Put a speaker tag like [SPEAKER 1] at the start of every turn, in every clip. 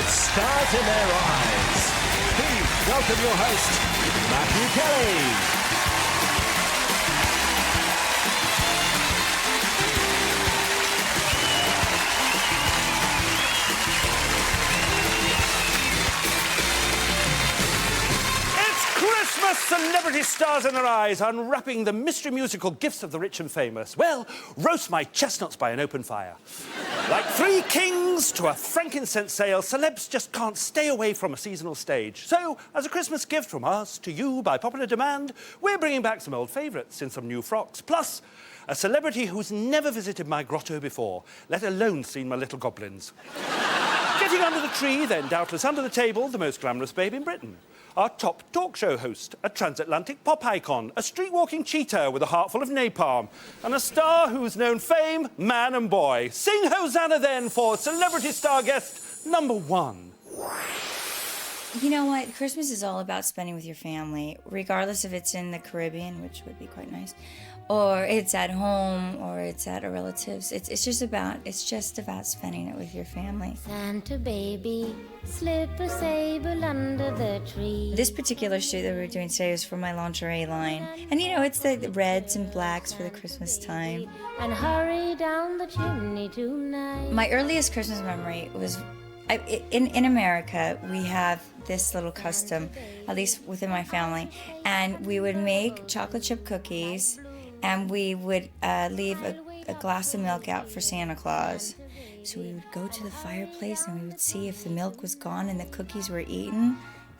[SPEAKER 1] stars in their eyes. Please welcome your host, Matthew Kelly.
[SPEAKER 2] Christmas celebrity stars in their eyes, unwrapping the mystery musical gifts of the rich and famous. Well, roast my chestnuts by an open fire. Like three kings to a frankincense sale, celebs just can't stay away from a seasonal stage. So, as a Christmas gift from us to you by popular demand, we're bringing back some old favourites in some new frocks. Plus, a celebrity who's never visited my grotto before, let alone seen my little goblins. Getting under the tree, then doubtless under the table, the most glamorous babe in Britain. Our top talk show host, a transatlantic pop icon, a street-walking cheetah with a heart full of napalm, and a star who's known fame, man and boy. Sing Hosanna, then, for celebrity star guest number one.
[SPEAKER 3] You know what? Christmas is all about spending with your family, regardless if it's in the Caribbean, which would be quite nice, or it's at home, or it's at a relative's. It's just about spending it with your family.
[SPEAKER 4] Santa baby, slip a sable under the tree.
[SPEAKER 3] This particular shoot that we're doing today is for my lingerie line. And you know, it's the reds and blacks for the Christmas time.
[SPEAKER 4] And hurry down the chimney tonight.
[SPEAKER 3] My earliest Christmas memory was, in America, we have this little custom, at least within my family, and we would make chocolate chip cookies, and we would leave a glass of milk out for Santa Claus. So we would go to the fireplace and we would see if the milk was gone and the cookies were eaten.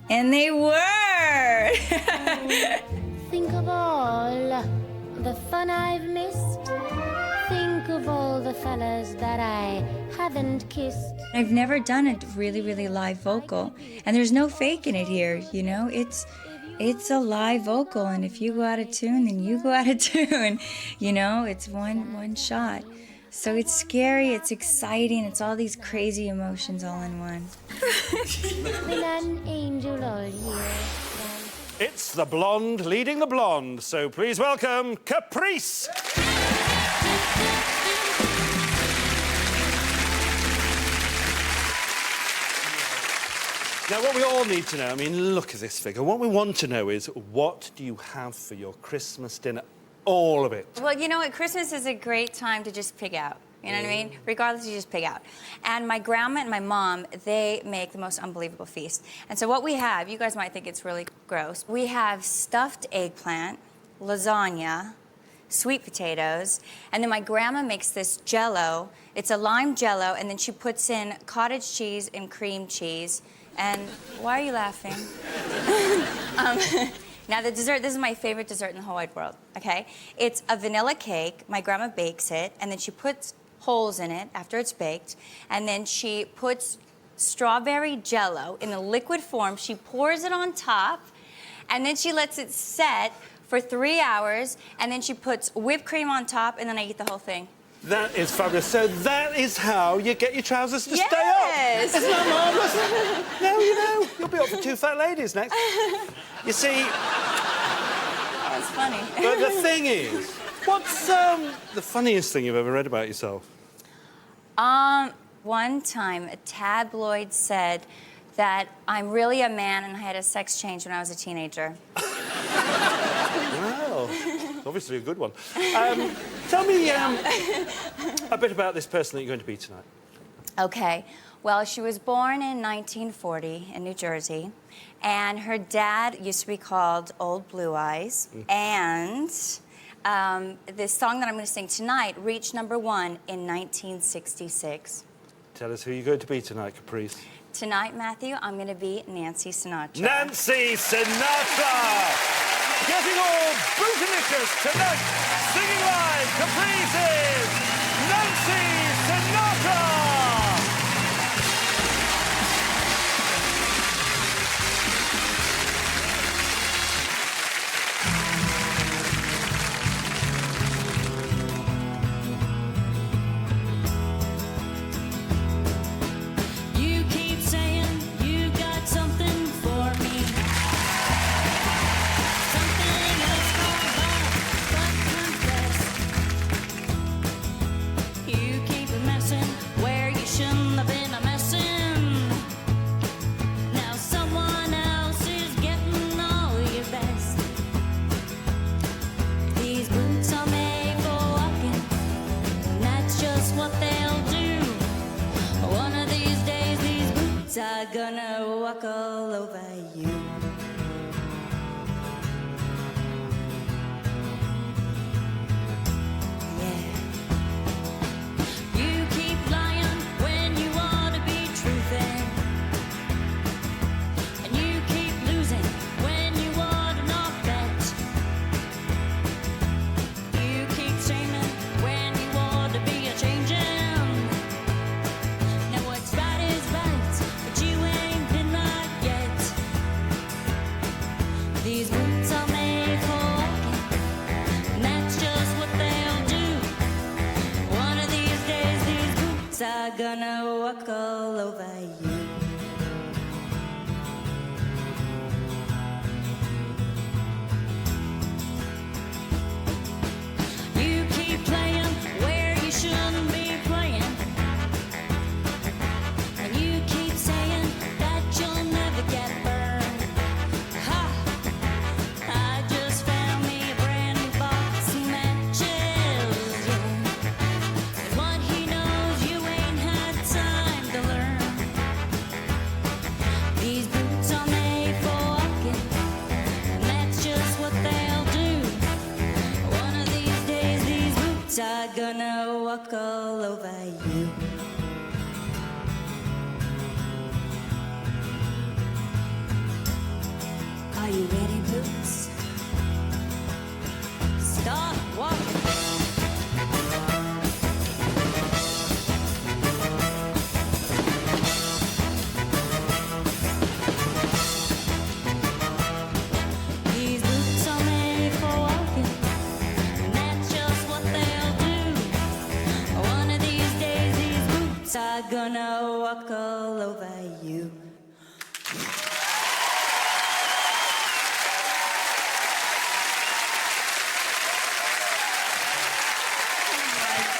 [SPEAKER 3] And they were!
[SPEAKER 4] Think of all the fun I've missed. Think of all the fellas that I haven't kissed.
[SPEAKER 3] I've never done a really, really live vocal. And there's no faking it here, you know? It's a live vocal, and if you go out of tune, then you go out of tune. You know, it's one shot. So it's scary, it's exciting, it's all these crazy emotions all in one.
[SPEAKER 4] Been an angel all year.
[SPEAKER 2] It's the blonde leading the blonde, so please welcome Caprice. Now, what we all need to know, I mean, look at this figure. What we want to know is, what do you have for your Christmas dinner? All of it.
[SPEAKER 3] Well, you know what? Christmas is a great time to just pig out. You know what I mean? Regardless, you just pig out. And my grandma and my mom, they make the most unbelievable feast. And so what we have, you guys might think it's really gross. We have stuffed eggplant, lasagna, sweet potatoes, and then my grandma makes this Jell-O. It's a lime Jell-O, and then she puts in cottage cheese and cream cheese. And why are you laughing? Now, the dessert, this is my favorite dessert in the whole wide world, okay? It's a vanilla cake. My grandma bakes it, and then she puts holes in it after it's baked, and then she puts strawberry Jell-O in a liquid form. She pours it on top, and then she lets it set for 3 hours, and then she puts whipped cream on top, and then I eat the whole thing.
[SPEAKER 2] That is fabulous. So that is how you get your trousers to stay up.
[SPEAKER 3] Yes!
[SPEAKER 2] Isn't that marvellous? Now you know. You'll be up for two fat ladies next. You see...
[SPEAKER 3] That's funny.
[SPEAKER 2] But the thing is, what's the funniest thing you've ever read about yourself?
[SPEAKER 3] One time, a tabloid said that I'm really a man and I had a sex change when I was a teenager.
[SPEAKER 2] Wow. Obviously a good one. Tell me a bit about this person that you're going to be tonight.
[SPEAKER 3] Okay. Well, she was born in 1940 in New Jersey, and her dad used to be called Old Blue Eyes, and this song that I'm going to sing tonight reached #1 in 1966.
[SPEAKER 2] Tell us who you're going to be tonight, Caprice.
[SPEAKER 3] Tonight, Matthew, I'm going to be Nancy Sinatra.
[SPEAKER 2] Nancy Sinatra! Getting all bootylicious tonight, singing live, Caprice is Nancy Sinatra!
[SPEAKER 5] You keep saying you got something for me. Something else but confess. You keep messing where you shouldn't have been messing. just what they'll do. One of these days, these boots are gonna walk all over you. Yeah. You keep lying when you ought to be truthing. And you keep losing when you ought to not bet. You keep shaming when you ought to be a-changing. Now what's right is right, but you ain't been right yet. These boots are made for walking, and that's just what they'll do. One of these days, these boots are gonna walk all over you. You keep playing where you shouldn't be playing. And you keep saying that you'll never get burned. Ha! I just found me a brand new box of matches, yeah. And what he knows you ain't had time to learn. These boots are made for walking, and that's just what they'll do. One of these days, these boots are gonna walk all over you. Are you ready, boots? Start walking. These boots are made for walking, and that's just what they'll do. One of these days, these boots are gonna walk all over you.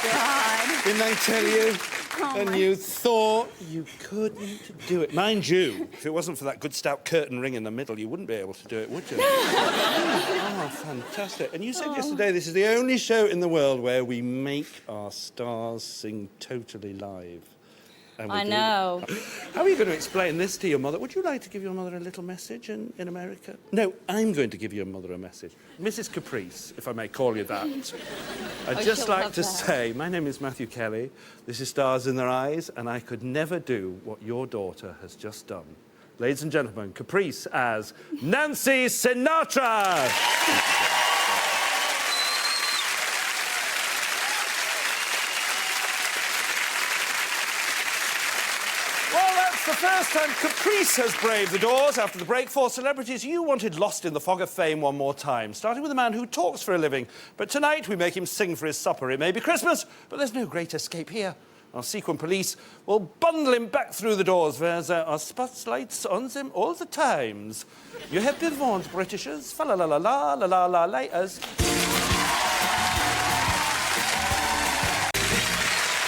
[SPEAKER 3] God.
[SPEAKER 2] Didn't I tell you? And you thought you couldn't do it. Mind you, if it wasn't for that good stout curtain ring in the middle, you wouldn't be able to do it, would you? Oh, fantastic. And you said yesterday this is the only show in the world where we make our stars sing totally live. And we
[SPEAKER 3] I
[SPEAKER 2] do.
[SPEAKER 3] know.
[SPEAKER 2] How are you going to explain this to your mother? Would you like to give your mother a little message in America? No, I'm going to give your mother a message. Mrs. Caprice, if I may call you that. I'd just
[SPEAKER 3] she'll
[SPEAKER 2] like
[SPEAKER 3] love
[SPEAKER 2] to
[SPEAKER 3] that.
[SPEAKER 2] say, my name is Matthew Kelly. This is Stars in Their Eyes, and I could never do what your daughter has just done. Ladies and gentlemen, Caprice as Nancy Sinatra. Well, that's the first time Caprice has braved the doors. After the break, 4 celebrities you wanted lost in the fog of fame one more time. Starting with a man who talks for a living. But tonight, we make him sing for his supper. It may be Christmas, but there's no great escape here. Our sequin police will bundle him back through the doors, where there are spotlights on him all the times. You have been warned, Britishers. Fa-la-la-la-la-la-la-la-laters.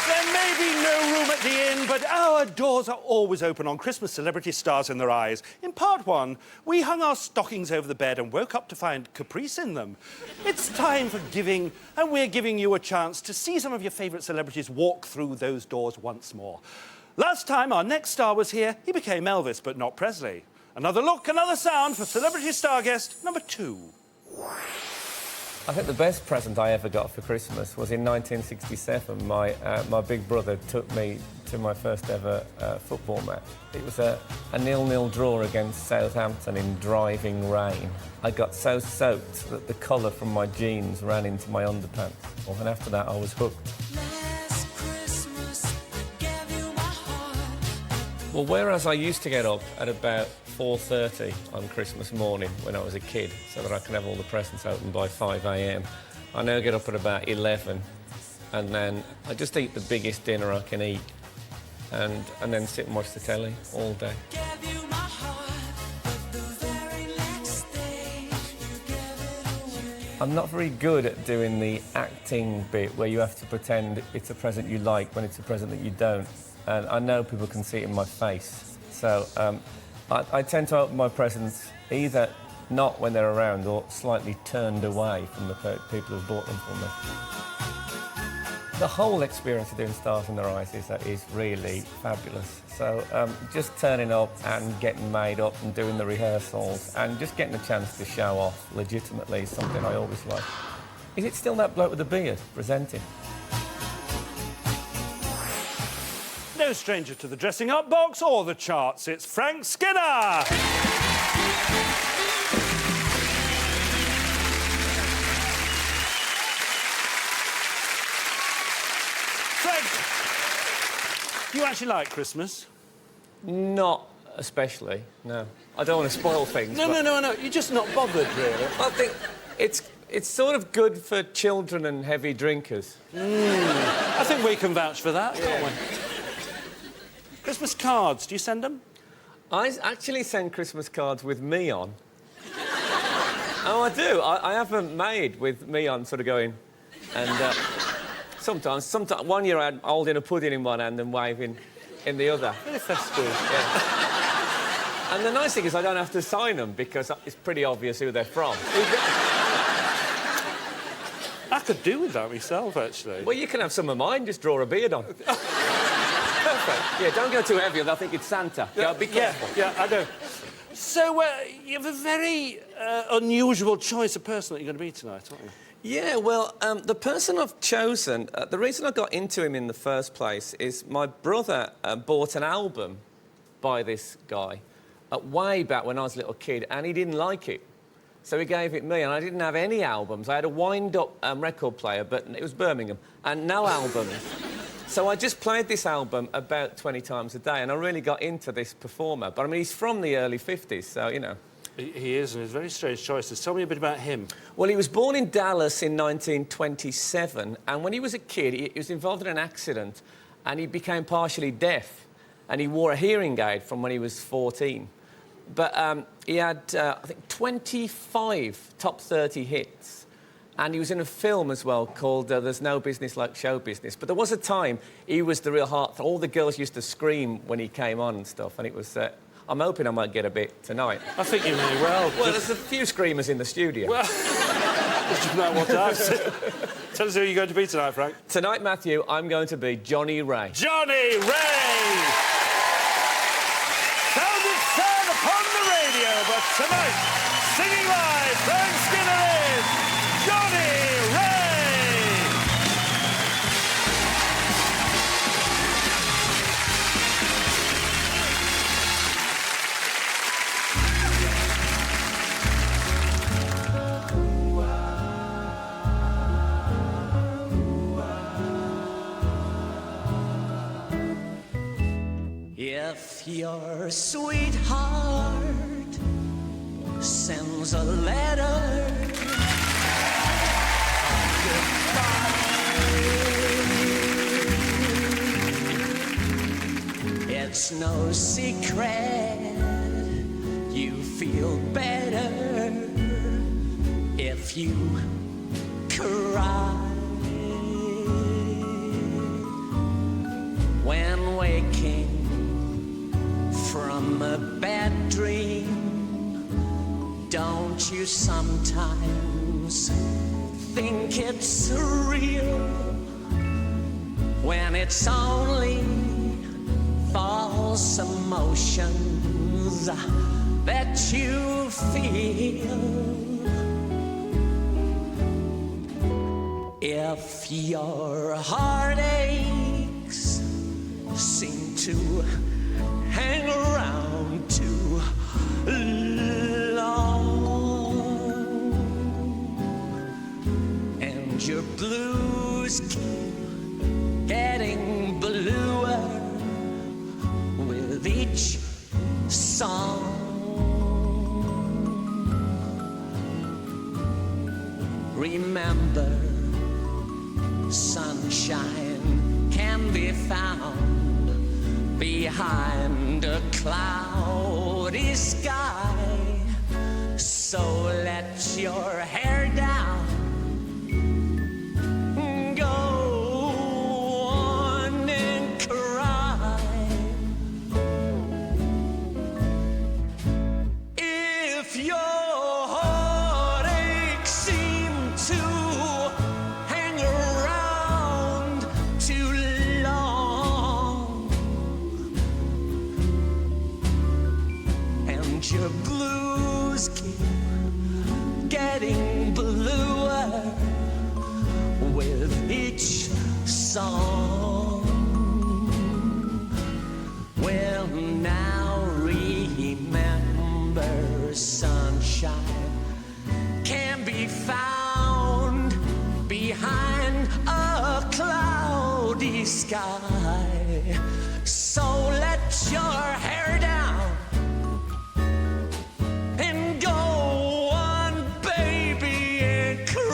[SPEAKER 2] There may be no room at the inn, but our doors are always open on Christmas Celebrity Stars in Their Eyes. In part 1, we hung our stockings over the bed and woke up to find Caprice in them. It's time for giving, and we're giving you a chance to see some of your favourite celebrities walk through those doors once more. Last time our next star was here, he became Elvis, but not Presley. Another look, another sound for Celebrity Star Guest number 2.
[SPEAKER 6] I think the best present I ever got for Christmas was in 1967. My big brother took me to my first ever football match. It was a 0-0 draw against Southampton in driving rain. I got so soaked that the colour from my jeans ran into my underpants. And after that, I was hooked. Well, whereas I used to get up at about 4:30 on Christmas morning when I was a kid so that I can have all the presents open by 5 a.m, I now get up at about 11 and then I just eat the biggest dinner I can eat and then sit and watch the telly all day. I'm not very good at doing the acting bit where you have to pretend it's a present you like when it's a present that you don't. And I know people can see it in my face. So I tend to open my presents either not when they're around or slightly turned away from the people who've bought them for me. The whole experience of doing Stars in Their Eyes is really fabulous. So just turning up and getting made up and doing the rehearsals and just getting a chance to show off legitimately is something I always like. Is it still that bloke with the beard presenting?
[SPEAKER 2] No stranger to the dressing up box or the charts, it's Frank Skinner! Frank, do you actually like Christmas?
[SPEAKER 6] Not especially, no. I don't want to spoil things.
[SPEAKER 2] No, you're just not bothered, really.
[SPEAKER 6] I think it's sort of good for children and heavy drinkers.
[SPEAKER 2] I think we can vouch for that, can't we? Christmas cards, do you send them?
[SPEAKER 6] I actually send Christmas cards with me on. Oh, I do. I have them made with me on sort of going. And sometimes, one year I had holding a pudding in one hand and waving in the other.
[SPEAKER 2] Very festive.
[SPEAKER 6] Yeah. And the nice thing is I don't have to sign them because it's pretty obvious who they're from.
[SPEAKER 2] I could do with that myself, actually.
[SPEAKER 6] Well, you can have some of mine, just draw a beard on. Perfect. Yeah, don't go too heavy, they'll think it's Santa. Yeah, be careful.
[SPEAKER 2] Yeah, I know. So, you have a very unusual choice of person that you're going to be tonight, aren't you?
[SPEAKER 6] Yeah, well, the person I've chosen, the reason I got into him in the first place is my brother bought an album by this guy way back when I was a little kid, and he didn't like it. So he gave it me, and I didn't have any albums. I had a wind-up record player, but it was Birmingham, and no albums. So I just played this album about 20 times a day, and I really got into this performer. But, I mean, he's from the early 50s, so, you know.
[SPEAKER 2] He is, and he's very strange choices. Tell me a bit about him.
[SPEAKER 6] Well, he was born in Dallas in 1927, and when he was a kid, he was involved in an accident, and he became partially deaf, and he wore a hearing aid from when he was 14. But he had, I think, 25 top 30 hits. And he was in a film as well called There's No Business Like Show Business. But there was a time he was the real heart. All the girls used to scream when he came on and stuff. And it was... I'm hoping I might get a bit tonight.
[SPEAKER 2] I think you may well.
[SPEAKER 6] Well, there's a few screamers in the studio.
[SPEAKER 2] Well, just about what to ask. Tell us who you're going to be tonight, Frank.
[SPEAKER 6] Tonight, Matthew, I'm going to be Johnny Ray.
[SPEAKER 2] Johnny Ray! Sounded sad upon the radio, but tonight, singing live, Frank Skinner is Johnny Ray!
[SPEAKER 7] If your sweetheart sends a letter of goodbye, it's no secret you feel better if you cry. When waking from a bad dream, don't you sometimes think it's real when it's only false emotions that you feel? If your heartaches seem to hang around too long, and your blues keep getting bluer with each song, remember, sunshine can be found behind a cloudy sky. So let your hair down, go on and cry. If your heartaches seem to hang around sky. So let your hair down and go on, baby, and cry.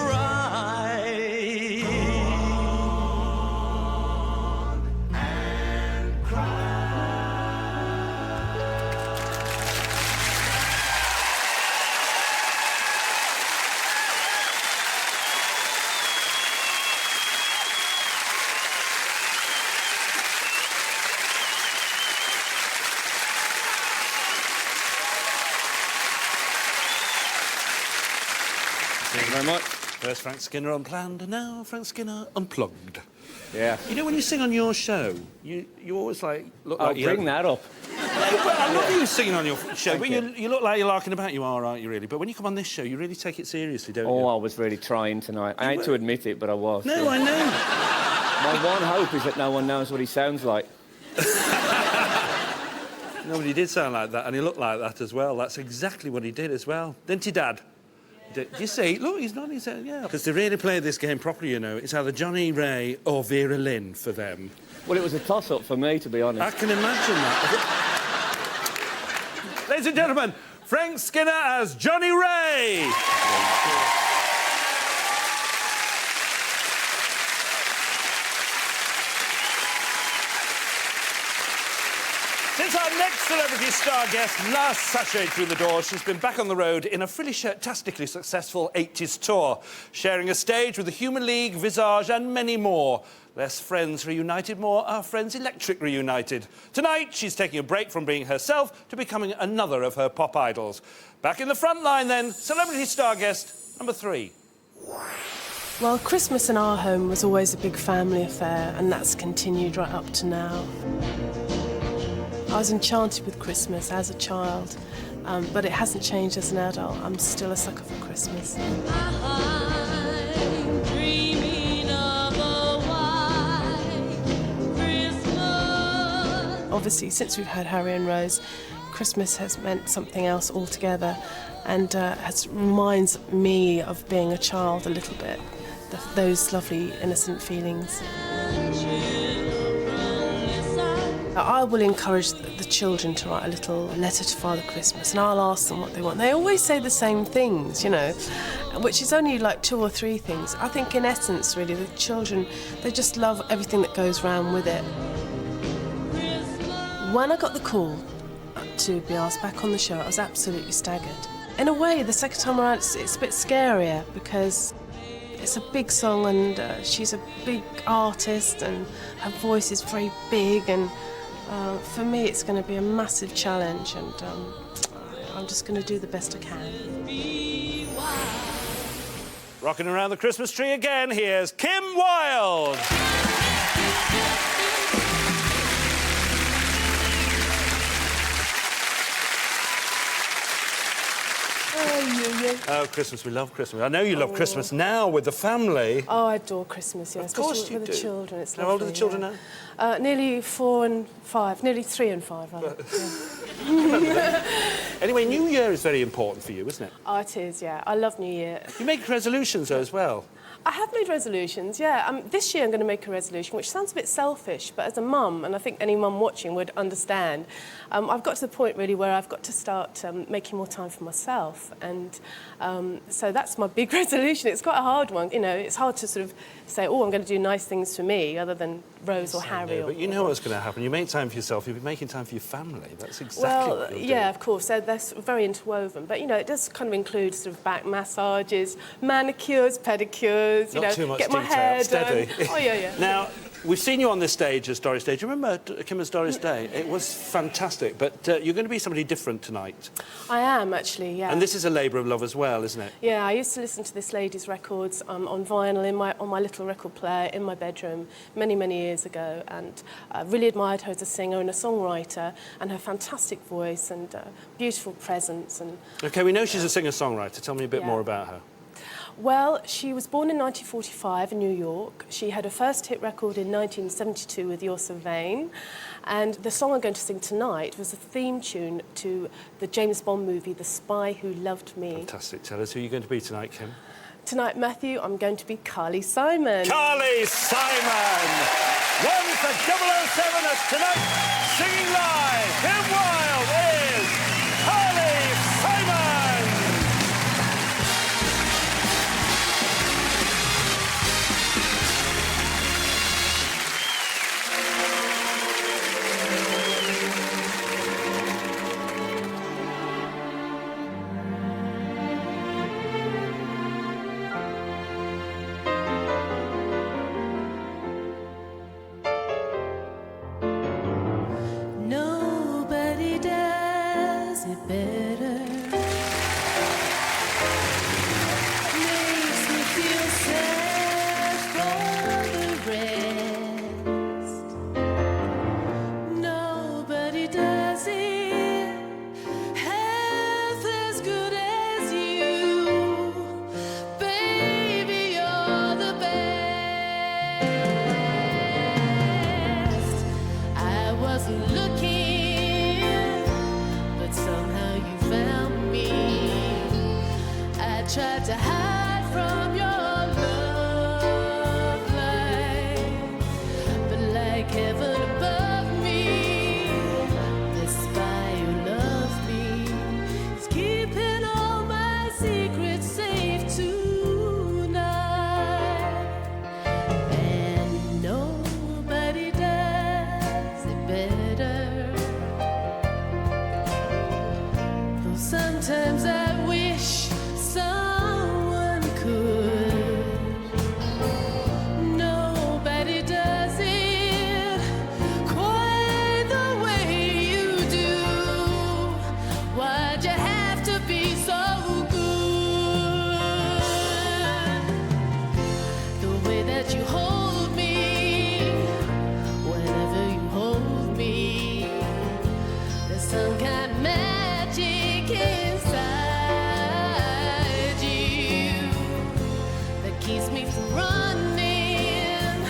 [SPEAKER 6] Thank you very much.
[SPEAKER 2] First Frank Skinner Unplanned, and now Frank Skinner Unplugged.
[SPEAKER 6] Yeah.
[SPEAKER 2] You know, when you sing on your show, you always, like, look
[SPEAKER 6] I'll
[SPEAKER 2] like
[SPEAKER 6] bring that up.
[SPEAKER 2] Well, I love you singing on your show, but
[SPEAKER 6] you.
[SPEAKER 2] you look like you're larking about. You are, aren't you, really? But when you come on this show, you really take it seriously, don't
[SPEAKER 6] Oh,
[SPEAKER 2] you?
[SPEAKER 6] I was really trying tonight. I hate to admit it, but I was.
[SPEAKER 2] No, I know.
[SPEAKER 6] My one hope is that no one knows what he sounds like.
[SPEAKER 2] Nobody did sound like that, and he looked like that as well. That's exactly what he did as well. Didn't he, Dad? Did you see? Look, he's nodding his head, yeah. Because they really played this game properly, you know. It's either Johnny Ray or Vera Lynn for them.
[SPEAKER 6] Well, it was a toss-up for me, to be honest.
[SPEAKER 2] I can imagine that. Ladies and gentlemen, Frank Skinner as Johnny Ray. Since our next celebrity star guest last sashayed through the door, she's been back on the road in a frilly-tastically successful 80s tour, sharing a stage with the Human League, Visage and many more. Less Friends reunited, more Our Friends Electric reunited. Tonight, she's taking a break from being herself to becoming another of her pop idols. Back in the front line, then, celebrity star guest number 3.
[SPEAKER 8] Well, Christmas in our home was always a big family affair, and that's continued right up to now. I was enchanted with Christmas as a child, but it hasn't changed as an adult. I'm still a sucker for Christmas.
[SPEAKER 5] I'm dreaming of a white Christmas.
[SPEAKER 8] Obviously, since we've had Harry and Rose, Christmas has meant something else altogether, and reminds me of being a child a little bit. Those lovely, innocent feelings. I will encourage the children to write a little letter to Father Christmas, and I'll ask them what they want. They always say the same things, you know, which is only like 2 or 3 things. I think in essence, really, the children, they just love everything that goes round with it. When I got the call to be asked back on the show, I was absolutely staggered. In a way, the second time around, it's a bit scarier because it's a big song, and she's a big artist, and her voice is very big, and for me, it's going to be a massive challenge, and I'm just going to do the best I can.
[SPEAKER 2] Rocking around the Christmas tree again, here's Kim Wilde. Oh, Christmas, we love Christmas. I know you love Christmas now with the family.
[SPEAKER 8] Oh, I adore Christmas, yeah.
[SPEAKER 2] Of course
[SPEAKER 8] especially
[SPEAKER 2] you
[SPEAKER 8] with
[SPEAKER 2] do.
[SPEAKER 8] the children. It's
[SPEAKER 2] How old are the
[SPEAKER 8] lovely,
[SPEAKER 2] children
[SPEAKER 8] yeah.
[SPEAKER 2] now?
[SPEAKER 8] Nearly 4 and 5, nearly 3 and 5, rather. Yeah.
[SPEAKER 2] Anyway, New Year is very important for you, isn't it?
[SPEAKER 8] Oh, it is, yeah. I love New Year.
[SPEAKER 2] You make resolutions, though, as well.
[SPEAKER 8] I have made resolutions, yeah. This year I'm going to make a resolution, which sounds a bit selfish, but as a mum, and I think any mum watching would understand, I've got to the point, really, where I've got to start making more time for myself. And so that's my big resolution. It's quite a hard one. You know, it's hard to sort of say, oh, I'm going to do nice things for me, other than Rose or Harry.
[SPEAKER 2] But you know what's going to happen. You make time for yourself, you'll be making time for your family. That's exactly
[SPEAKER 8] Well,
[SPEAKER 2] what you'll
[SPEAKER 8] yeah,
[SPEAKER 2] do.
[SPEAKER 8] of course. They're very interwoven. But, you know, it does kind of include sort of back massages, manicures, pedicures, you
[SPEAKER 2] Not
[SPEAKER 8] know,
[SPEAKER 2] too much
[SPEAKER 8] get my
[SPEAKER 2] detail.
[SPEAKER 8] hair
[SPEAKER 2] Steady.
[SPEAKER 8] done. Oh, yeah, yeah.
[SPEAKER 2] Now, we've seen you on this stage as Doris Day. Do you remember Kim as Doris Day? It was fantastic. But you're going to be somebody different tonight.
[SPEAKER 8] I am, actually, yeah.
[SPEAKER 2] And this is a labour of love as well, isn't it?
[SPEAKER 8] Yeah, I used to listen to this lady's records on vinyl on my little record player in my bedroom many, many years ago, and really admired her as a singer and a songwriter, and her fantastic voice and beautiful presence. And
[SPEAKER 2] OK, we know she's a singer-songwriter. Tell me a bit
[SPEAKER 8] Yeah.
[SPEAKER 2] more about her.
[SPEAKER 8] well, she was born in 1945 in New York. She had her first hit record in 1972 with You're So Vain, and the song I'm going to sing tonight was a theme tune to the James Bond movie The Spy Who Loved Me.
[SPEAKER 2] Fantastic. Tell us who you're going to be tonight, Kim.
[SPEAKER 8] Tonight, Matthew, I'm going to be Carly Simon.
[SPEAKER 2] Carly Simon! One for 007 as tonight, singing live, Kim Wilde is Carly Simon!
[SPEAKER 5] Nobody does it better. Makes me feel sad for the rest. Nobody does it half as good as you. Baby, you're the best. I wasn't looking, but somehow you found me. I tried to hide from your love light, but like heaven above me, the spy who loves me is keeping all my secrets safe tonight. And nobody does it better. Though sometimes I wish someone could. Nobody does it quite the way you do. Why'd you have to be so good? The way that you hold me, whenever you hold me, there's some kind of magic inside you that keeps me from running,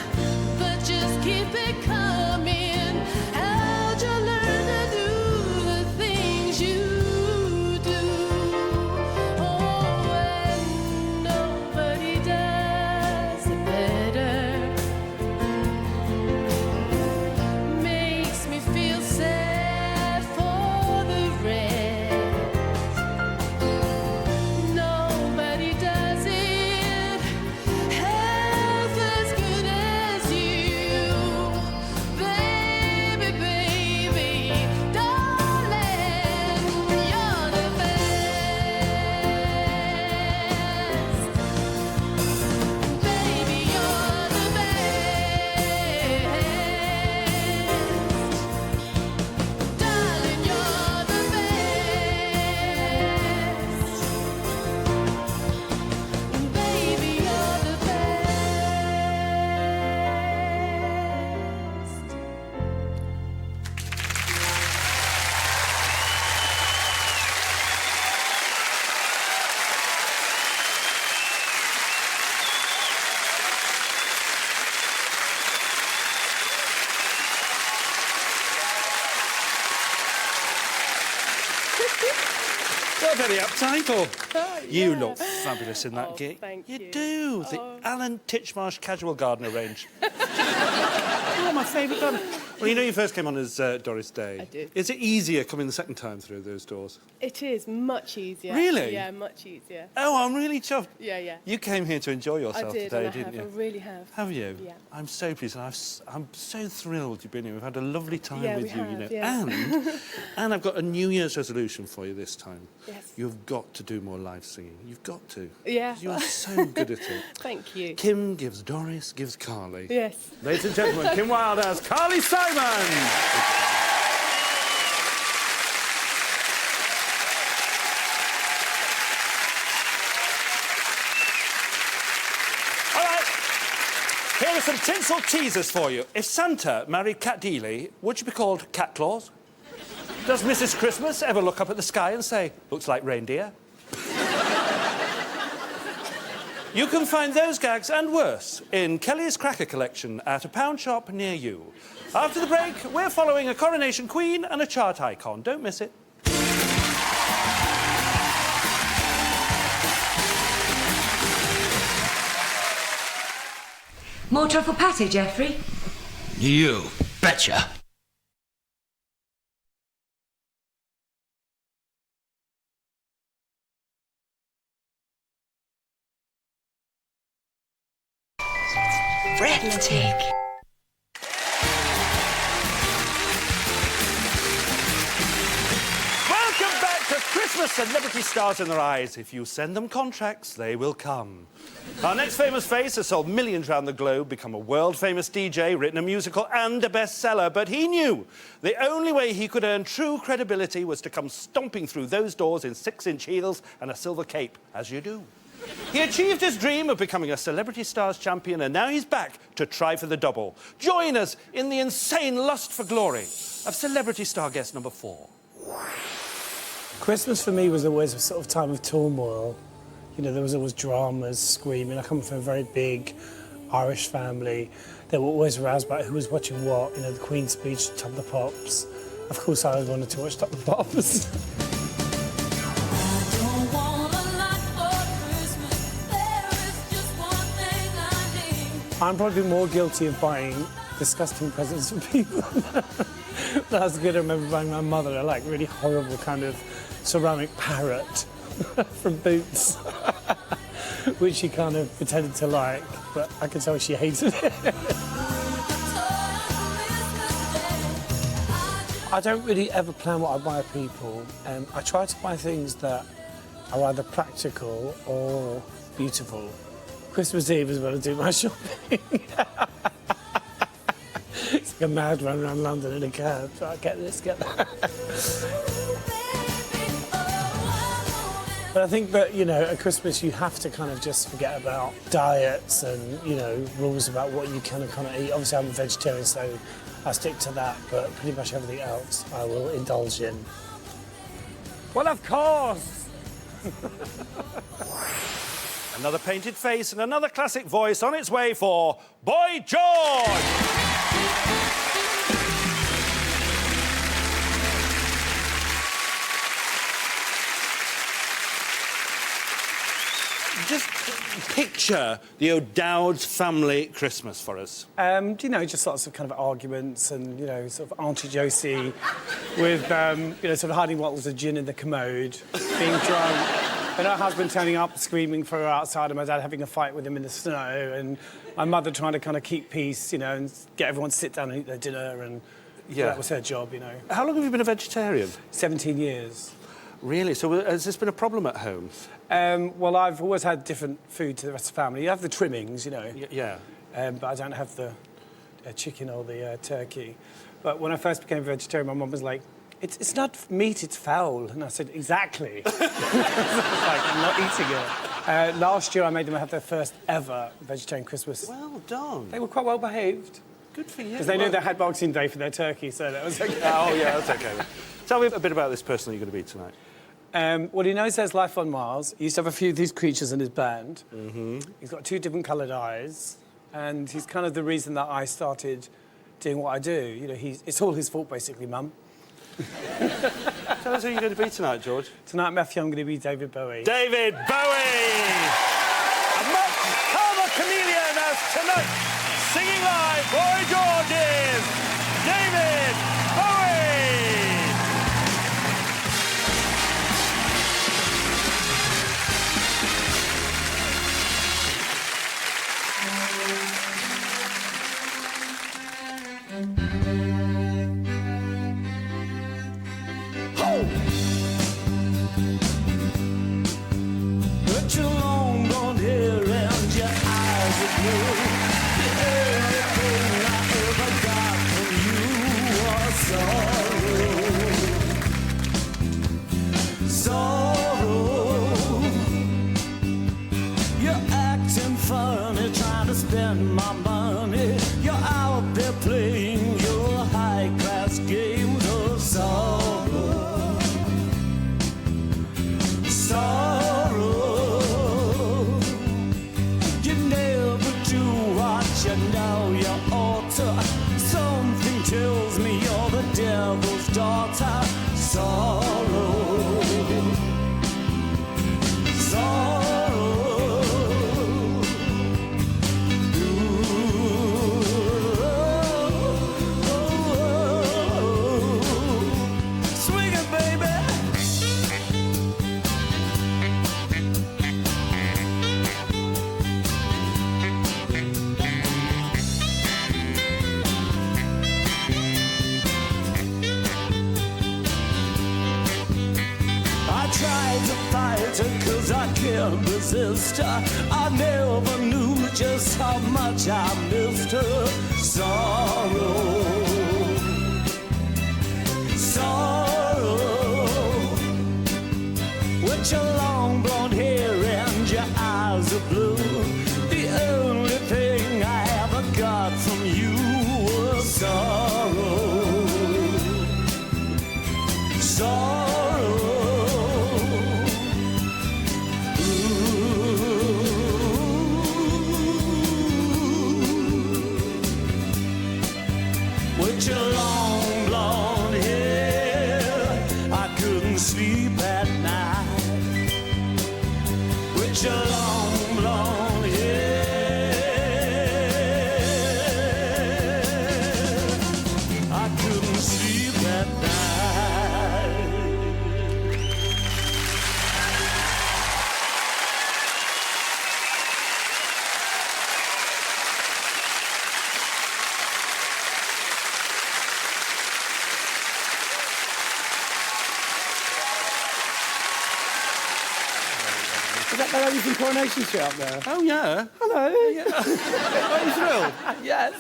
[SPEAKER 5] but just keep it coming. How'd you learn to do the things you do? Oh, and nobody does it better. Makes me feel sad for the rest. Nobody does it half as good as you. Baby, baby, darling, you're the best. Baby, you're the best. Darling, you're the best. Baby, you're the best.
[SPEAKER 2] You're very uptight, or you look fabulous in that gig.
[SPEAKER 8] thank you.
[SPEAKER 2] do. The Alan Titchmarsh Casual Gardener range. Oh, my favourite gardener. Well, you know you first came on as Doris Day.
[SPEAKER 8] I did.
[SPEAKER 2] Is it easier coming the second time through those doors?
[SPEAKER 8] It is much easier.
[SPEAKER 2] Really?
[SPEAKER 8] Yeah, much easier.
[SPEAKER 2] Oh, I'm really chuffed.
[SPEAKER 8] Yeah, yeah.
[SPEAKER 2] You came here to enjoy
[SPEAKER 8] I
[SPEAKER 2] yourself
[SPEAKER 8] did,
[SPEAKER 2] today,
[SPEAKER 8] and
[SPEAKER 2] didn't you?
[SPEAKER 8] I really have.
[SPEAKER 2] Have you?
[SPEAKER 8] Yeah.
[SPEAKER 2] I'm so pleased, and I'm so thrilled you've been here. We've had a lovely time
[SPEAKER 8] Yeah,
[SPEAKER 2] with
[SPEAKER 8] we
[SPEAKER 2] you,
[SPEAKER 8] have,
[SPEAKER 2] you know.
[SPEAKER 8] yeah.
[SPEAKER 2] And I've got a New Year's resolution for you this time.
[SPEAKER 8] Yes.
[SPEAKER 2] You've got to do more live singing. You've got to.
[SPEAKER 8] Yeah.
[SPEAKER 2] You're so good at it.
[SPEAKER 8] Thank you.
[SPEAKER 2] Kim gives Doris, gives Carly.
[SPEAKER 8] Yes.
[SPEAKER 2] Ladies and gentlemen, Kim Wilde as Carly Simon. All right. Here are some tinsel teasers for you. If Santa married Cat Deeley, would you be called Cat Claus? Does Mrs. Christmas ever look up at the sky and say, looks like reindeer? You can find those gags and worse in Kelly's Cracker Collection at a pound shop near you. After the break, we're following a coronation queen and a chart icon. Don't miss it.
[SPEAKER 9] More truffle patty, Geoffrey?
[SPEAKER 7] You betcha.
[SPEAKER 5] Breathtaking.
[SPEAKER 2] Welcome back to Christmas Celebrity Stars in Their Eyes. If you send them contracts, they will come. Our next famous face has sold millions around the globe, become a world-famous DJ, written a musical and a bestseller, but he knew the only way he could earn true credibility was to come stomping through those doors in 6-inch heels and a silver cape, as you do. He achieved his dream of becoming a Celebrity Stars champion, and now he's back to try for the double. Join us in the insane lust for glory of Celebrity Star guest number 4.
[SPEAKER 9] Christmas for me was always a sort of time of turmoil. You know, there was always dramas, screaming. I come from a very big Irish family. They were always aroused about who was watching what. You know, the Queen's speech, Top of the Pops. Of course, I always wanted to watch Top of the Pops. I'm probably more guilty of buying disgusting presents for people. That's good. I remember buying my mother a like really horrible kind of ceramic parrot from Boots, which she kind of pretended to like, but I could tell she hated it. I don't really ever plan what I buy people. I try to buy things that are either practical or beautiful. Christmas Eve is when I do my shopping. It's like a mad run around London in a cab. So I get this, get that. But I think that, you know, at Christmas you have to kind of just forget about diets and, you know, rules about what you can and can't eat. Obviously, I'm a vegetarian, so I stick to that, but pretty much everything else I will indulge in. Well, of course!
[SPEAKER 2] Another painted face and another classic voice on its way for Boy George! Just picture the O'Dowd's family Christmas for us.
[SPEAKER 9] You know, just lots of kind of arguments and, you know, sort of Auntie Josie with, you know, sort of hiding bottles of gin in the commode, being drunk. And her husband turning up, screaming for her outside, and my dad having a fight with him in the snow, and my mother trying to kind of keep peace, you know, and get everyone to sit down and eat their dinner, and that was her job, you know.
[SPEAKER 2] How long have you been a vegetarian?
[SPEAKER 9] 17 years.
[SPEAKER 2] Really? So has this been a problem at home?
[SPEAKER 9] Well, I've always had different food to the rest of the family. You have the trimmings, you know.
[SPEAKER 2] Yeah.
[SPEAKER 9] But I don't have the chicken or the turkey. But when I first became a vegetarian, my mum was like, It's not meat, it's fowl. And I said, exactly. Like, I'm not eating it. Last year, I made them have their first ever vegetarian Christmas.
[SPEAKER 2] Well done.
[SPEAKER 9] They were quite well behaved.
[SPEAKER 2] Good for you.
[SPEAKER 9] Because they knew they had Boxing Day for their turkey, so that was okay.
[SPEAKER 2] Oh, yeah, that's okay. Tell me a bit about this person you're going to be tonight.
[SPEAKER 9] Well, he knows there's life on Mars. He used to have a few of these creatures in his band.
[SPEAKER 2] Mm-hmm.
[SPEAKER 9] He's got 2 different coloured eyes. And he's kind of the reason that I started doing what I do. You know, it's all his fault, basically, Mum.
[SPEAKER 2] Tell us who you're going to be tonight, George.
[SPEAKER 9] Tonight, Matthew, I'm going to be David Bowie.
[SPEAKER 2] David Bowie! A much calmer chameleon as tonight, singing live, Boy George is David Bowie!
[SPEAKER 7] But your long blonde hair and your eyes are blue. The only thing I ever got from you was sorrow. You're acting funny, trying to spend my money. You're out there playing your high-class games of sorrow. You never do what you know you ought to. Something tells me you're the devil's daughter. Sorrow. Ooh. tried to fight her 'cause I can't resist her. I never knew just how much I missed her. Sorrow, sorrow, with your long blonde hair and your eyes are blue. The only thing I ever got from you was sorrow, sorrow. With your long blonde hair, I couldn't sleep at night. With your long blonde hair, I couldn't sleep at night.
[SPEAKER 9] Is that the lady from Coronation Street up there?
[SPEAKER 2] Oh, yeah.
[SPEAKER 9] Hello.
[SPEAKER 2] Are you thrilled?
[SPEAKER 9] Yes.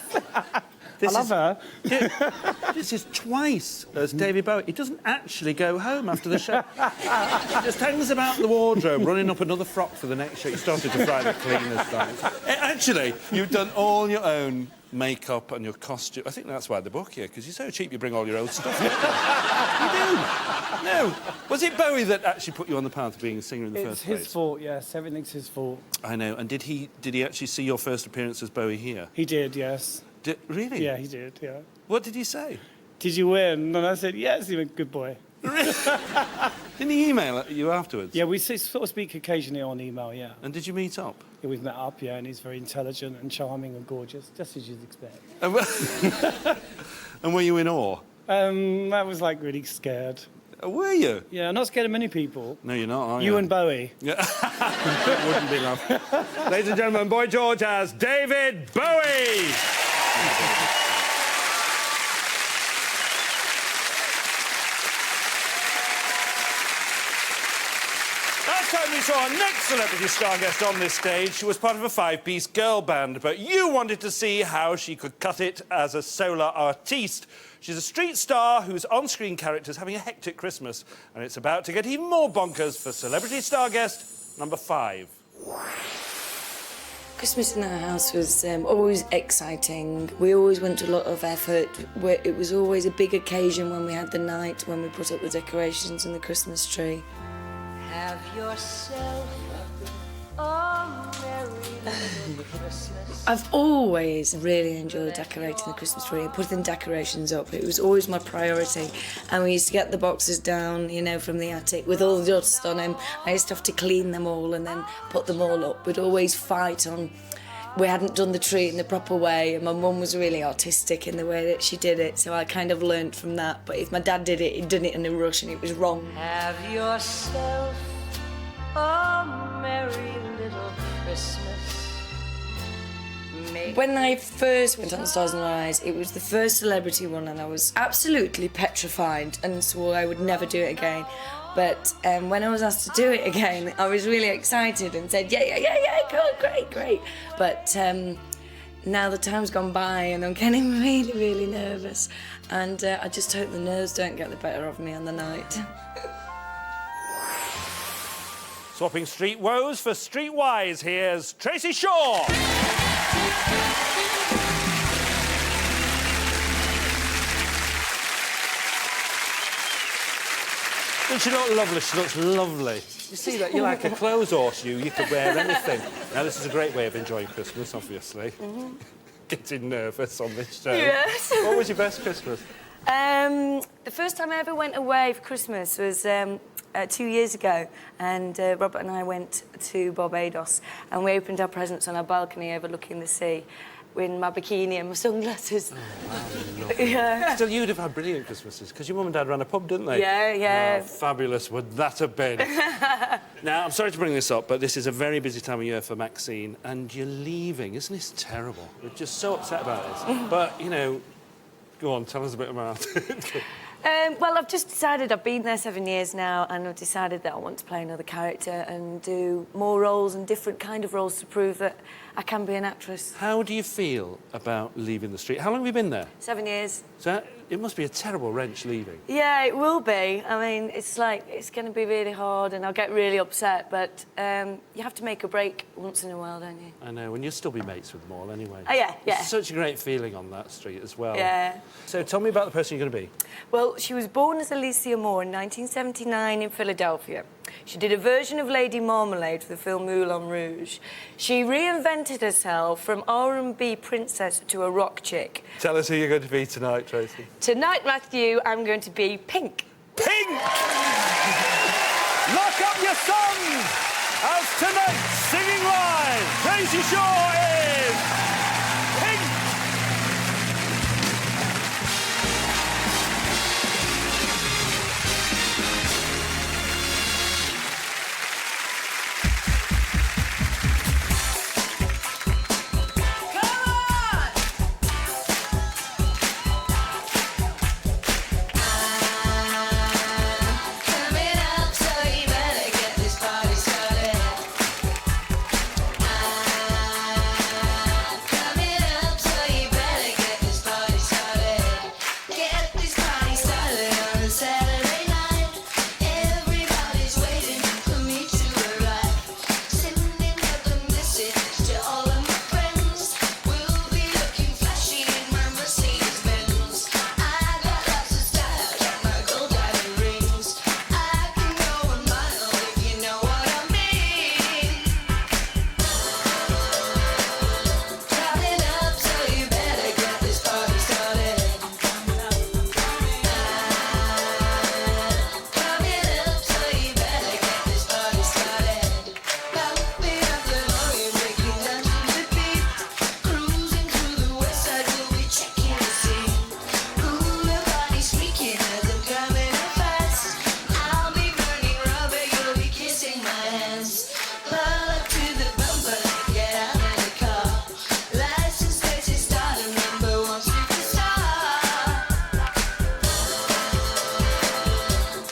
[SPEAKER 2] This
[SPEAKER 9] I love her.
[SPEAKER 2] This is twice as David Bowie. He doesn't actually go home after the show. He just hangs about the wardrobe, running up another frock for the next show. He started to fry the cleaners down. Actually, you've done all your own makeup and your costume. I think that's why they book you, because you're so cheap you bring all your own stuff. You do. No. Was it Bowie that actually put you on the path of being a singer in the first place?
[SPEAKER 9] It's his fault, yes. Everything's his fault.
[SPEAKER 2] I know. And did he actually see your first appearance as Bowie here?
[SPEAKER 9] He did, yes.
[SPEAKER 2] Really?
[SPEAKER 9] Yeah, he did, yeah.
[SPEAKER 2] What did he say?
[SPEAKER 9] Did you win? And I said, yes. He went, good boy.
[SPEAKER 2] Didn't he email you afterwards?
[SPEAKER 9] Yeah, we sort of speak occasionally on email, yeah.
[SPEAKER 2] And did you meet up?
[SPEAKER 9] Yeah, we've met up, yeah, and he's very intelligent and charming and gorgeous, just as you'd expect.
[SPEAKER 2] And were you in awe?
[SPEAKER 9] I was, like, really scared.
[SPEAKER 2] Were you?
[SPEAKER 9] Yeah, I'm not scared of many people.
[SPEAKER 2] No, you're not, are you?
[SPEAKER 9] You and Bowie.
[SPEAKER 2] Yeah. It wouldn't be love. Ladies and gentlemen, Boy George has David Bowie! Last time we saw our next celebrity star guest on this stage, she was part of a five-piece girl band, but you wanted to see how she could cut it as a solo artiste. She's a street star whose on-screen character is having a hectic Christmas, and it's about to get even more bonkers for celebrity star guest number 5.
[SPEAKER 10] Christmas in our house was always exciting. We always went to a lot of effort. It was always a big occasion when we had the night, when we put up the decorations and the Christmas tree.
[SPEAKER 5] Have yourself a merry little Christmas.
[SPEAKER 10] I've always really enjoyed decorating the Christmas tree and putting decorations up. It was always my priority. And we used to get the boxes down, you know, from the attic with all the dust on them. I used to have to clean them all and then put them all up. We'd always fight on... We hadn't done the tree in the proper way, and my mum was really artistic in the way that she did it, so I kind of learnt from that. But if my dad did it, he'd done it in a rush and it was wrong.
[SPEAKER 5] Have yourself a merry little Christmas.
[SPEAKER 10] When I first went on Stars in Our Eyes, it was the first celebrity one, and I was absolutely petrified and swore I would never do it again. But when I was asked to do it again, I was really excited and said, yeah, cool, great. But now the time's gone by and I'm getting really, really nervous. And I just hope the nerves don't get the better of me on the night.
[SPEAKER 2] Swapping street woes for street wise, here's Tracy Shaw. Doesn't she look lovely? She looks lovely. You see that? You're like a clothes horse, you. You could wear anything. Now, this is a great way of enjoying Christmas, obviously. Mm-hmm. Getting nervous on this show.
[SPEAKER 10] Yes.
[SPEAKER 2] What was your best Christmas?
[SPEAKER 10] The first time I ever went away for Christmas was 2 years ago, and Robert and I went to Barbados, and we opened our presents on our balcony overlooking the sea in my bikini and my sunglasses.
[SPEAKER 2] Oh, wow, yeah. Still, you'd have had brilliant Christmases, because your mum and dad ran a pub, didn't they?
[SPEAKER 10] Yeah.
[SPEAKER 2] Oh, fabulous would that have been. Now, I'm sorry to bring this up, but this is a very busy time of year for Maxine, and you're leaving. Isn't this terrible? We're just so upset about this. But, you know, go on, tell us a bit about it.
[SPEAKER 10] Well, I've just decided I've been there 7 years now, and I've decided that I want to play another character and do more roles and different kind of roles to prove that I can be an actress.
[SPEAKER 2] How do you feel about leaving the street? How long have you been there?
[SPEAKER 10] 7 years.
[SPEAKER 2] So it must be a terrible wrench leaving.
[SPEAKER 10] Yeah, it will be. I mean, it's like, it's going to be really hard and I'll get really upset, but you have to make a break once in a while, don't you?
[SPEAKER 2] I know, and you'll still be mates with them all anyway.
[SPEAKER 10] Oh, yeah, yeah.
[SPEAKER 2] It's such a great feeling on that street as well.
[SPEAKER 10] Yeah.
[SPEAKER 2] So tell me about the person you're going to be.
[SPEAKER 10] Well, she was born as Alicia Moore in 1979 in Philadelphia. She did a version of Lady Marmalade for the film Moulin Rouge. She reinvented herself from R&B princess to a rock chick.
[SPEAKER 2] Tell us who you're going to be tonight, Tracy.
[SPEAKER 10] Tonight, Matthew, I'm going to be Pink.
[SPEAKER 2] Pink! Lock up your songs! As tonight, singing live, Tracy Shaw is Pink!
[SPEAKER 5] Coming up, so you better get this party started. Coming up, so you better get this party started. Get this party started on a Saturday night. Everybody's waiting for me to arrive. Sending up a message to all of my friends. We'll be looking flashy in my Mercedes Benz. I got lots of style, got my gold diamond rings. I can go a mile if you know what I mean. Coming up, so you better get this party started. Coming up, so you better get this party started. Bumping up the volume, breaking down to the beat. Cruising through the west side, we'll be checking the scene. Ooh, your body's speaking as I'm coming up fast. I'll be burning rubber, you'll be kissing my hands. Pull up to the bumper, get out of the car. License plates is starting, #1 superstar.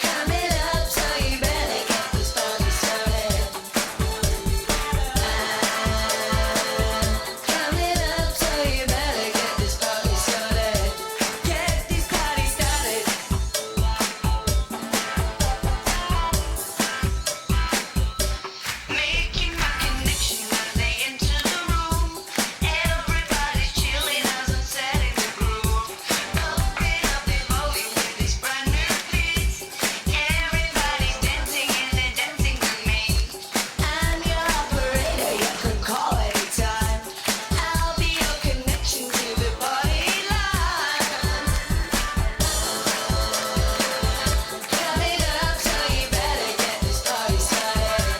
[SPEAKER 5] Coming up, so you better get this party started. Coming up, so you better get this party started. Get this party started. Making my connection when they enter the room. Everybody's chilling as I'm setting the groove. Open up the volume with this brand new beat. Everybody's dancing and they're dancing with me. I'm your operator, you can call anytime. I'll be your connection to the party line. Coming up, so you better get this party started.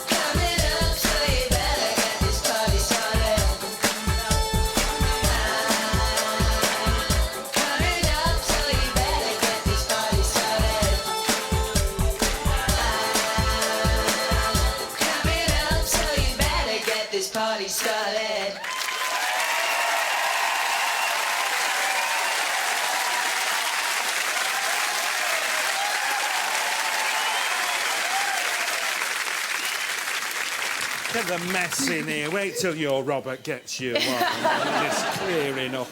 [SPEAKER 5] Coming up, so you better get this party started. Coming up, so you better get this party started. Coming up, so you better get this party started.
[SPEAKER 2] Get the mess in here. Wait till your Robert gets you. It's clearing up.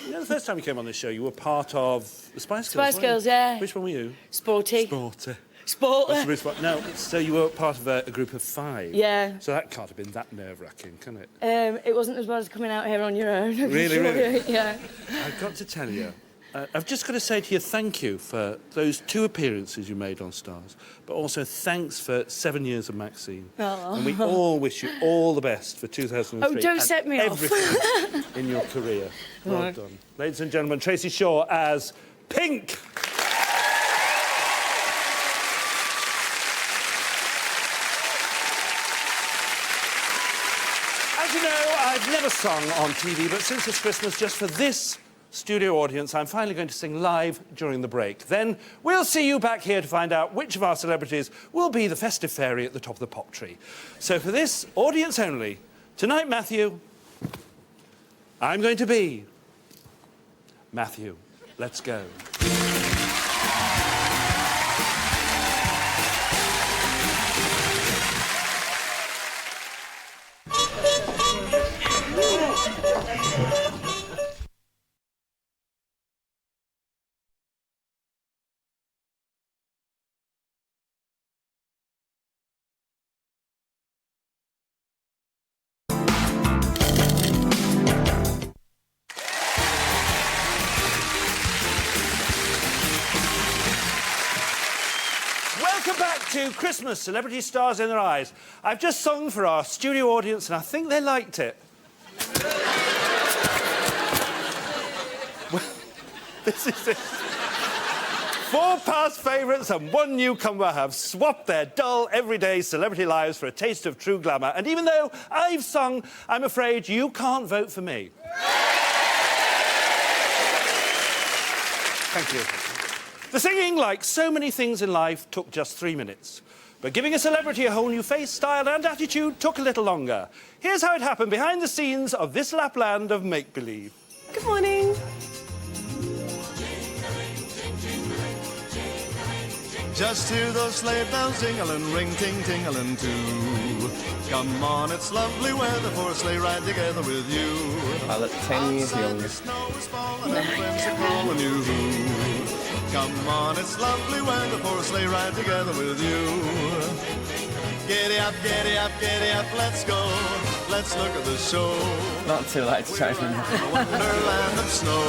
[SPEAKER 2] You know, the first time you came on this show, you were part of the Spice Girls.
[SPEAKER 10] Spice
[SPEAKER 2] weren't you?
[SPEAKER 10] Girls, yeah.
[SPEAKER 2] Which one were you?
[SPEAKER 10] Sporty.
[SPEAKER 2] Sporty.
[SPEAKER 10] Sport.
[SPEAKER 2] No, so you were part of a group of 5.
[SPEAKER 10] Yeah.
[SPEAKER 2] So that can't have been that nerve-wracking, can it?
[SPEAKER 10] It wasn't as bad as coming out here on your own. I can
[SPEAKER 2] Really,
[SPEAKER 10] assure
[SPEAKER 2] really?
[SPEAKER 10] you, yeah.
[SPEAKER 2] I've got to tell you, I've just got to say to you thank you for those 2 appearances you made on Stars, but also thanks for 7 years of Maxine.
[SPEAKER 10] Oh.
[SPEAKER 2] And we all wish you all the best for 2003.
[SPEAKER 10] Oh, don't
[SPEAKER 2] and
[SPEAKER 10] set me off.
[SPEAKER 2] everything in your career. Well
[SPEAKER 10] Right.
[SPEAKER 2] done. Ladies and gentlemen, Tracy Shaw as Pink. As you know, I've never sung on TV, but since it's Christmas, just for this studio audience, I'm finally going to sing live during the break. Then we'll see you back here to find out which of our celebrities will be the festive fairy at the top of the pop tree. So for this, audience only, tonight, Matthew, I'm going to be Matthew, let's go. Welcome back to Christmas, Celebrity Stars in Their Eyes. I've just sung for our studio audience and I think they liked it. Well, this is it. 4 past favourites and 1 newcomer have swapped their dull, everyday celebrity lives for a taste of true glamour. And even though I've sung, I'm afraid you can't vote for me. Thank you. The singing, like so many things in life, took just 3 minutes. But giving a celebrity a whole new face, style and attitude took a little longer. Here's how it happened behind the scenes of this Lapland of make-believe.
[SPEAKER 8] Good morning.
[SPEAKER 11] Just hear those sleigh bells jingling, ring ting tingling too. Come on, it's lovely weather for a sleigh ride together with you.
[SPEAKER 6] I look 10 years younger.
[SPEAKER 11] Come on, it's lovely weather for a sleigh ride together with you. Giddy up, giddy up, giddy up, let's go. Let's look at the show.
[SPEAKER 6] Not too late to change my mind.
[SPEAKER 11] Wonderland of snow.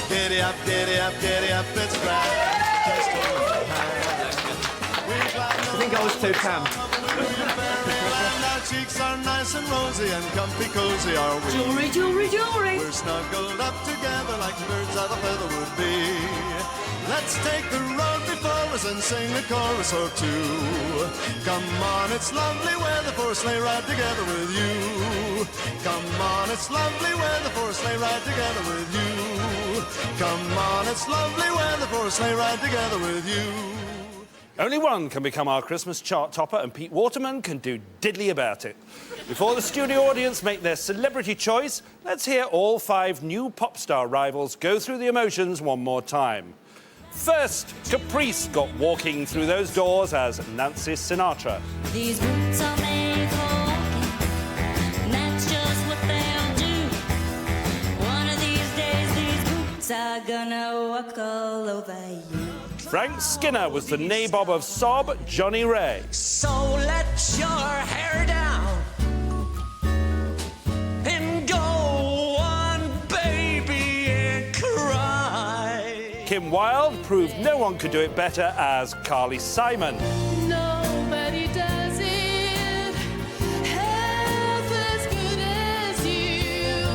[SPEAKER 11] Giddy up, giddy up, giddy up, it's grand. Just hold my hand.
[SPEAKER 6] I think I was too calm.
[SPEAKER 11] Our cheeks are nice and rosy and comfy cozy are we.
[SPEAKER 10] Jewelry, jewelry, jewelry.
[SPEAKER 11] We're snuggled up together like birds of a feather would be. Let's take the road before us and sing a chorus or two. Come on, it's lovely weather for a sleigh ride together with you. Come on, it's lovely weather for a sleigh ride together with you. Come on, it's lovely weather for a sleigh ride together with you.
[SPEAKER 2] Only one can become our Christmas chart topper, and Pete Waterman can do diddly about it. Before the studio audience make their celebrity choice, let's hear all 5 new pop star rivals go through the emotions one more time. First, Caprice got walking through those doors as Nancy Sinatra.
[SPEAKER 5] These boots are made for walking, and that's just what they'll do. One of these days, these boots are gonna walk all over you.
[SPEAKER 2] Frank Skinner was the nabob of sob Johnny Ray.
[SPEAKER 7] So let your hair down and go on, baby, and cry.
[SPEAKER 2] Kim Wilde proved no one could do it better as Carly Simon.
[SPEAKER 8] Nobody does it half as good as you.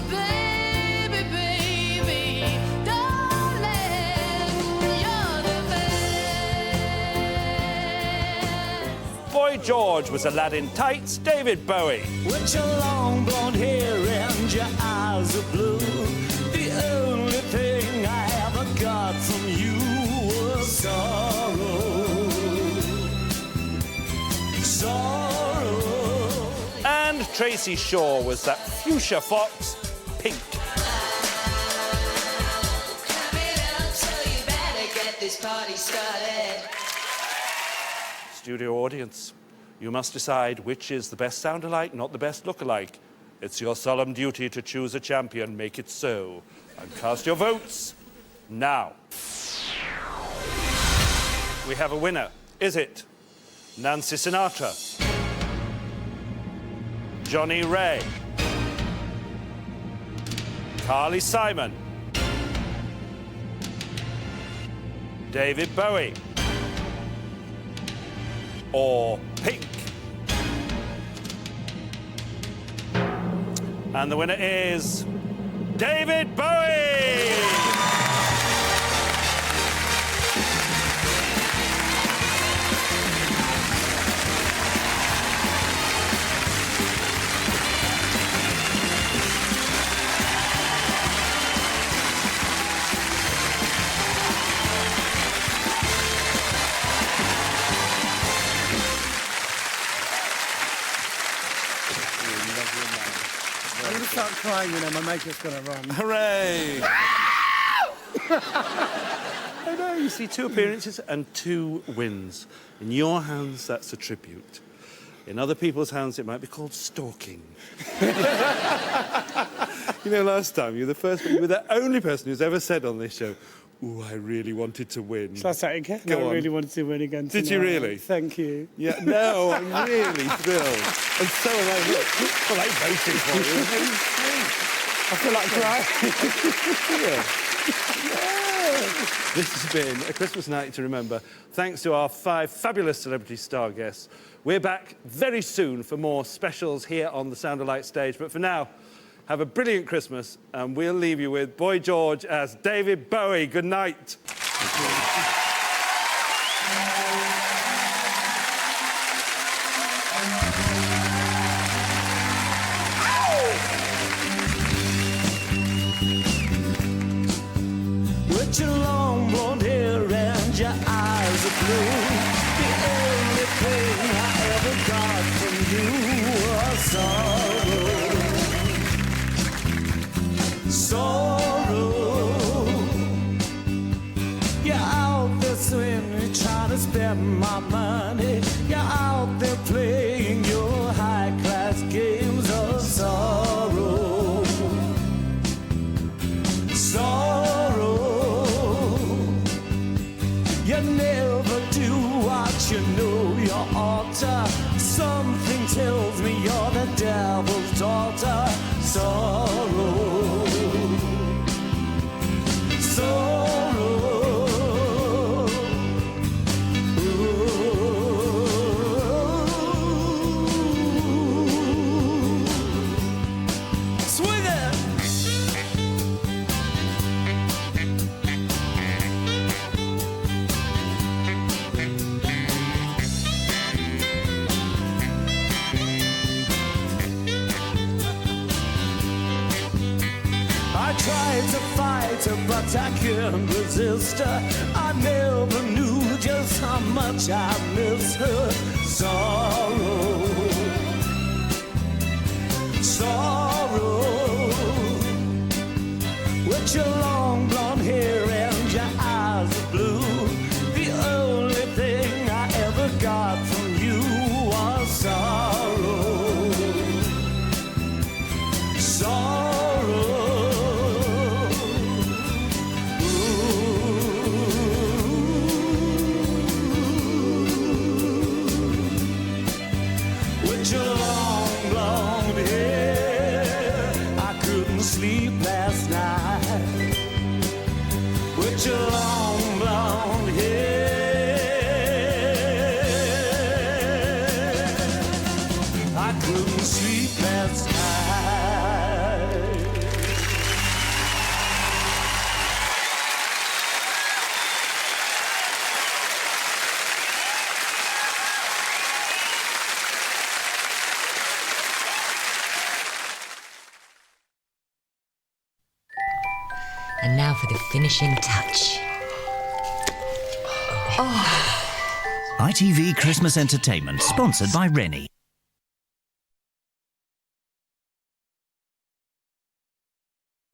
[SPEAKER 8] Baby, baby, darling, you're the best.
[SPEAKER 2] Boy George was Aladdin Tights' David Bowie.
[SPEAKER 7] With your long blonde hair and your eyes of blue, the only thing I ever got from you was sorrow. Sorrow.
[SPEAKER 2] And Tracy Shaw was that fuchsia fox, Pink. Studio audience, you must decide which is the best sound-alike, not the best look-alike. It's your solemn duty to choose a champion, make it so. And cast your votes now. We have a winner. Is it Nancy Sinatra, Johnny Ray, Carly Simon, David Bowie, or Pink? And the winner is David Bowie!
[SPEAKER 9] crying, you know, my makeup's gonna run.
[SPEAKER 2] Hooray! I know, you see, 2 appearances and 2 wins. In your hands, that's a tribute. In other people's hands, it might be called stalking. You know, last time, you were the only person who's ever said on this show, "Ooh, I really wanted to win."
[SPEAKER 9] Shall I say it again?
[SPEAKER 2] Go
[SPEAKER 9] I
[SPEAKER 2] on.
[SPEAKER 9] really wanted to win again tonight.
[SPEAKER 2] Did you really?
[SPEAKER 9] Thank you.
[SPEAKER 2] Yeah, no, I'm really thrilled. And so am I. Look, well, I voted for you.
[SPEAKER 9] I feel like crying.
[SPEAKER 2] This has been a Christmas night to remember. Thanks to our 5 fabulous celebrity star guests. We're back very soon for more specials here on the Sound of Light stage. But for now, have a brilliant Christmas, and we'll leave you with Boy George as David Bowie. Good night.
[SPEAKER 7] With your long blonde hair and your eyes are blue, the only thing I ever got from you was sorrow. You're out there swinging, trying to spend my money. You're out there playing your high-class games of sorrow. You never do what you know you ought to. Something tells me you're the devil's daughter. Sorrow. Swing it! I tried to fight her, but I couldn't resist her. I never knew just how much I miss her. Sorrow. With your long blonde hair and your eyes of blue, the only thing I ever got from you was sorrow. With your long blonde hair, I couldn't sleep last night. With your long blonde hair, I couldn't sleep last night.
[SPEAKER 12] And now for the finishing touch.
[SPEAKER 13] ITV Christmas Entertainment, sponsored by Rennie.